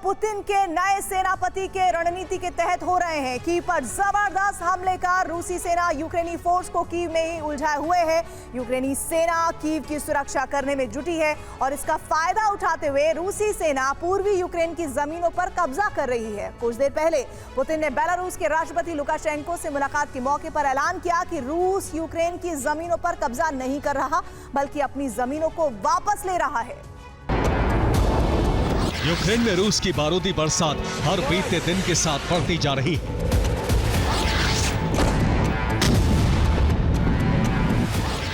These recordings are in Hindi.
पुतिन के नए सेनापति के रणनीति के तहत हो रहे हैं। कीव पर जबरदस्त हमले का रूसी सेना यूक्रेनी फोर्स को कीव में ही उलझाए हुए है। यूक्रेनी सेना कीव की सुरक्षा करने में जुटी है और इसका फायदा उठाते हुए रूसी सेना पूर्वी यूक्रेन की जमीनों पर कब्जा कर रही है। कुछ देर पहले पुतिन ने बेलारूस के राष्ट्रपति लुकाशेंको से मुलाकात के मौके पर ऐलान किया कि रूस यूक्रेन की जमीनों पर कब्जा नहीं कर रहा बल्कि अपनी जमीनों को वापस ले रहा है। यूक्रेन में रूस की बारूदी बरसात हर बीतते दिन के साथ बढ़ती जा रही है।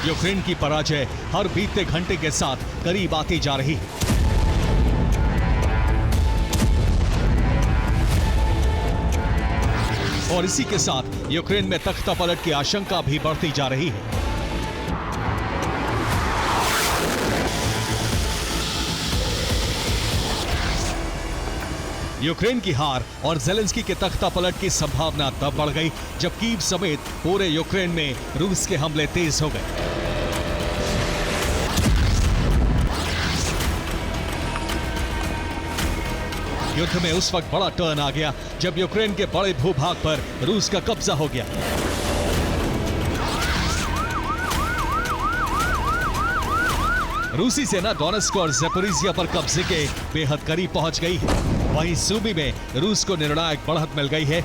यूक्रेन की पराजय हर बीतते घंटे के साथ करीब आती जा रही है। और इसी के साथ यूक्रेन में तख्तापलट की आशंका भी बढ़ती जा रही है। यूक्रेन की हार और ज़ेलेंस्की के तख्तापलट की संभावना तब बढ़ गई जब कीव समेत पूरे यूक्रेन में रूस के हमले तेज हो गए। युद्ध में उस वक्त बड़ा टर्न आ गया जब यूक्रेन के बड़े भूभाग पर रूस का कब्जा हो गया। रूसी सेना डोनेस्क और ज़ैपोरिज़िया पर कब्जे के बेहद करीब पहुंच गई है। वहीं सूमी में रूस को निर्णायक बढ़त मिल गई है।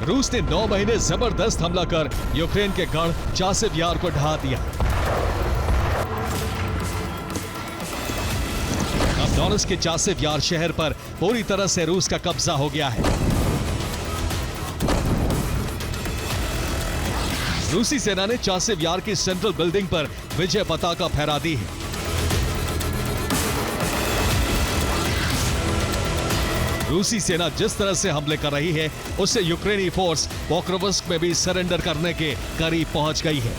रूस ने 9 महीने जबरदस्त हमला कर यूक्रेन के गढ़ चासिव यार को ढहा दिया। अब डोनेस्क के चासिव यार शहर पर पूरी तरह से रूस का कब्जा हो गया है। रूसी सेना ने चासिव यार की सेंट्रल बिल्डिंग पर विजय पताका फहरा दी है। रूसी सेना जिस तरह से हमले कर रही है उससे यूक्रेनी फोर्स पोक्रोवस्क में भी सरेंडर करने के करीब पहुंच गई है।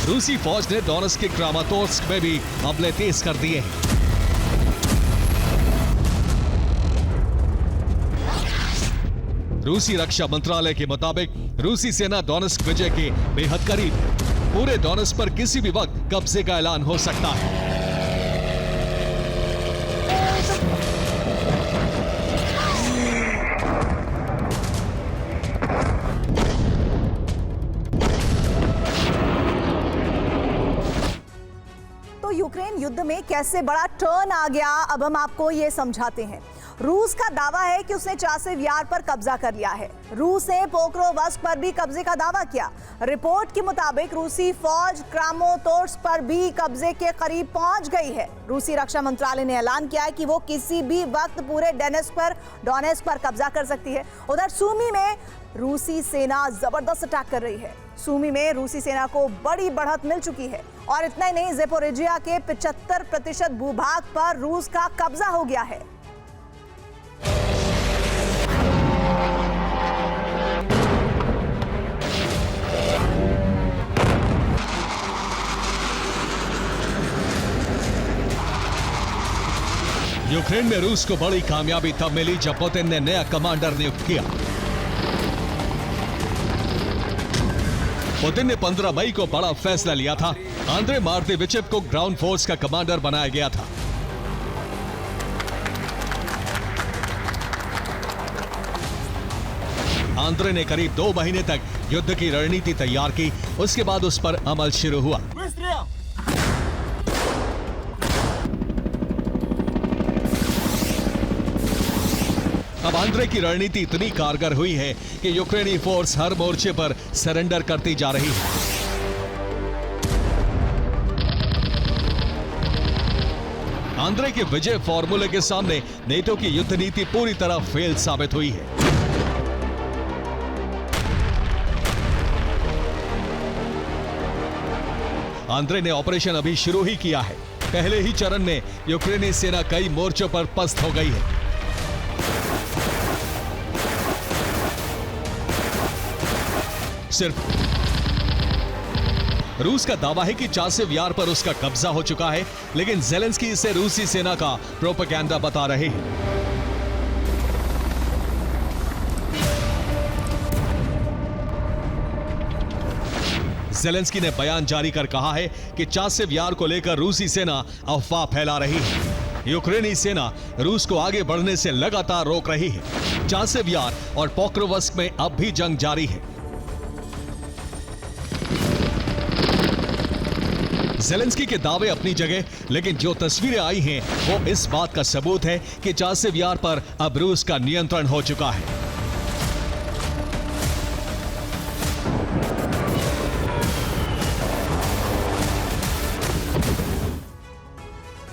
रूसी फौज ने डोनेस्क के क्रामातोर्स्क में भी हमले तेज कर दिए हैं। रूसी रक्षा मंत्रालय के मुताबिक रूसी सेना डोनेस्क विजय के बेहद करीब है। पूरे डोनेस्क पर किसी भी वक्त कब्जे का ऐलान हो सकता है। तो यूक्रेन युद्ध में कैसे बड़ा टर्न आ गया, अब हम आपको ये समझाते हैं। रूस का दावा है कि उसने चासिव यार पर कब्जा कर लिया है। रूस ने पोक्रोवस्क पर भी कब्जे का दावा किया। रिपोर्ट के मुताबिक रूसी फौज क्रामातोर्स्क पर भी कब्जे के करीब पहुंच गई है। रूसी रक्षा मंत्रालय ने ऐलान किया है कि वो किसी भी वक्त पूरे डोनेस्क पर कब्जा कर सकती है। उधर सूमी में रूसी सेना जबरदस्त अटैक कर रही है। सूमी में रूसी सेना को बड़ी बढ़त मिल चुकी है और इतना ही नहीं, ज़ैपोरिज़िया के 75% भूभाग पर रूस का कब्जा हो गया है। यूक्रेन में रूस को बड़ी कामयाबी तब मिली जब पुतिन ने नया कमांडर नियुक्त किया। पुतिन ने 15 मई को बड़ा फैसला लिया था। आंद्रे मार्तिविचेव को ग्राउंड फोर्स का कमांडर बनाया गया था। आंद्रे ने करीब 2 महीने तक युद्ध की रणनीति तैयार की। उसके बाद उस पर अमल शुरू हुआ। अब आंद्रे की रणनीति इतनी कारगर हुई है कि यूक्रेनी फोर्स हर मोर्चे पर सरेंडर करती जा रही है। आंद्रे के विजय फॉर्मूले के सामने नेटो की युद्ध नीति पूरी तरह फेल साबित हुई है। आंद्रे ने ऑपरेशन अभी शुरू ही किया है। पहले ही चरण में यूक्रेनी सेना कई मोर्चों पर पस्त हो गई है। सिर्फ रूस का दावा है कि चासिव यार पर उसका कब्जा हो चुका है, लेकिन ज़ेलेंस्की इसे रूसी सेना का प्रोपेगेंडा बता रहे हैं। ज़ेलेंस्की ने बयान जारी कर कहा है कि चासिव यार को लेकर रूसी सेना अफवाह फैला रही है। यूक्रेनी सेना रूस को आगे बढ़ने से लगातार रोक रही है। चासिव यार और पोक्रोवस्क में अब भी जंग जारी है। ज़ेलेंस्की के दावे अपनी जगह, लेकिन जो तस्वीरें आई हैं वो इस बात का सबूत है कि चासिव यार पर अब रूस का नियंत्रण हो चुका है।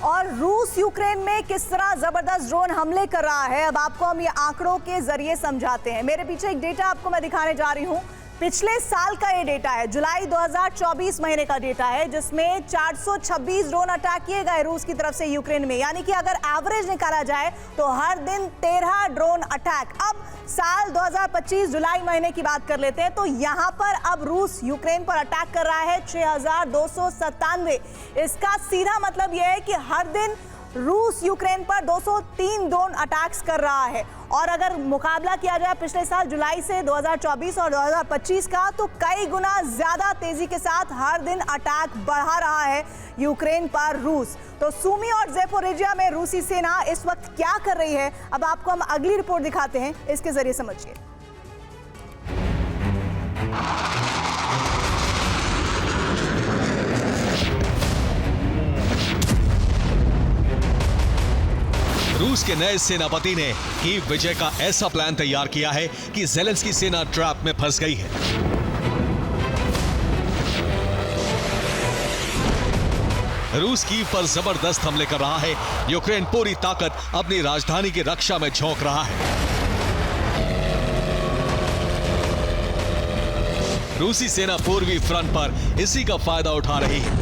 और रूस यूक्रेन में किस तरह जबरदस्त ड्रोन हमले कर रहा है, अब आपको हम ये आंकड़ों के जरिए समझाते हैं। मेरे पीछे एक डेटा आपको मैं दिखाने जा रही हूं। पिछले साल का ये डेटा है, जुलाई 2024 महीने का डेटा है, जिसमें 426 ड्रोन अटैक किए गए रूस की तरफ से यूक्रेन में। यानी कि अगर एवरेज निकाला जाए तो हर दिन 13 ड्रोन अटैक। अब साल 2025 जुलाई महीने की बात कर लेते हैं तो यहां पर अब रूस यूक्रेन पर अटैक कर रहा है 6297। इसका सीधा मतलब यह है कि हर दिन रूस यूक्रेन पर 203 ड्रोन अटैक्स कर रहा है। और अगर मुकाबला किया जाए पिछले साल जुलाई से 2024 और 2025 का, तो कई गुना ज्यादा तेजी के साथ हर दिन अटैक बढ़ा रहा है यूक्रेन पर रूस। तो सूमी और ज़ेपोरिजिया में रूसी सेना इस वक्त क्या कर रही है, अब आपको हम अगली रिपोर्ट दिखाते हैं, इसके जरिए समझिए। रूस के नए सेनापति ने कीव विजय का ऐसा प्लान तैयार किया है कि ज़ेलेंस्की सेना ट्रैप में फंस गई है। रूस कीव पर जबरदस्त हमले कर रहा है। यूक्रेन पूरी ताकत अपनी राजधानी की रक्षा में झोंक रहा है। रूसी सेना पूर्वी फ्रंट पर इसी का फायदा उठा रही है।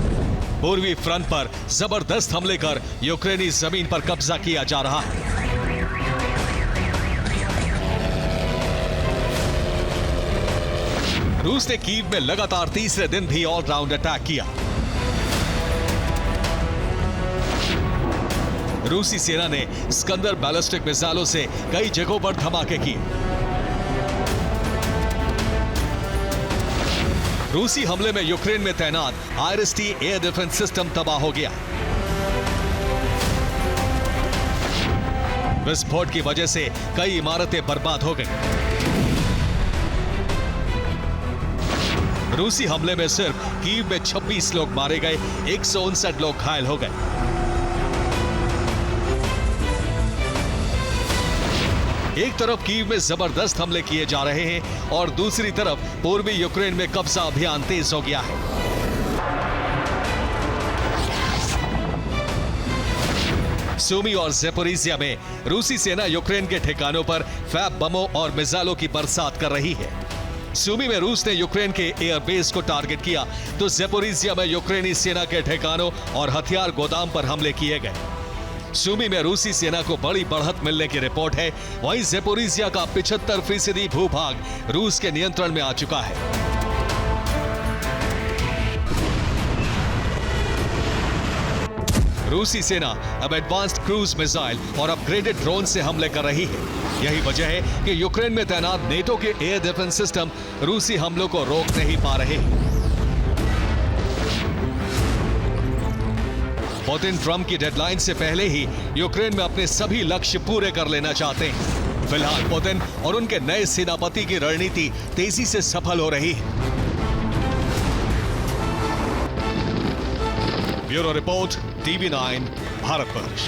पूर्वी फ्रंट पर जबरदस्त हमले कर यूक्रेनी जमीन पर कब्जा किया जा रहा है। रूस ने कीव में लगातार तीसरे दिन भी ऑलराउंड अटैक किया। रूसी सेना ने स्कंदर बैलिस्टिक मिसाइलों से कई जगहों पर धमाके किए। रूसी हमले में यूक्रेन में तैनात IRIS-T एयर डिफेंस सिस्टम तबाह हो गया। विस्फोट की वजह से कई इमारतें बर्बाद हो गई। रूसी हमले में सिर्फ कीव में 26 लोग मारे गए, 159 लोग घायल हो गए। एक तरफ कीव में जबरदस्त हमले किए जा रहे हैं और दूसरी तरफ पूर्वी यूक्रेन में कब्जा अभियान तेज हो गया है। सूमी और ज़ेपोरिजिया में रूसी सेना यूक्रेन के ठिकानों पर फैब बमों और मिसाइलों की बरसात कर रही है। सूमी में रूस ने यूक्रेन के एयरबेस को टारगेट किया तो ज़ेपोरिजिया में यूक्रेनी सेना के ठिकानों और हथियार गोदाम पर हमले किए गए। सूमी में रूसी सेना को बड़ी बढ़त मिलने की रिपोर्ट है। वहीं ज़ेपोरिजिया का 75% भूभाग रूस के नियंत्रण में आ चुका है। रूसी सेना अब एडवांस्ड क्रूज मिसाइल और अपग्रेडेड ड्रोन से हमले कर रही है। यही वजह है कि यूक्रेन में तैनात नेटो के एयर डिफेंस सिस्टम रूसी हमलों को रोक नहीं पा रहे। पुतिन ट्रंप की डेडलाइन से पहले ही यूक्रेन में अपने सभी लक्ष्य पूरे कर लेना चाहते हैं। फिलहाल पुतिन और उनके नए सेनापति की रणनीति तेजी से सफल हो रही है। Bureau report, TV9, Bharatvarsh.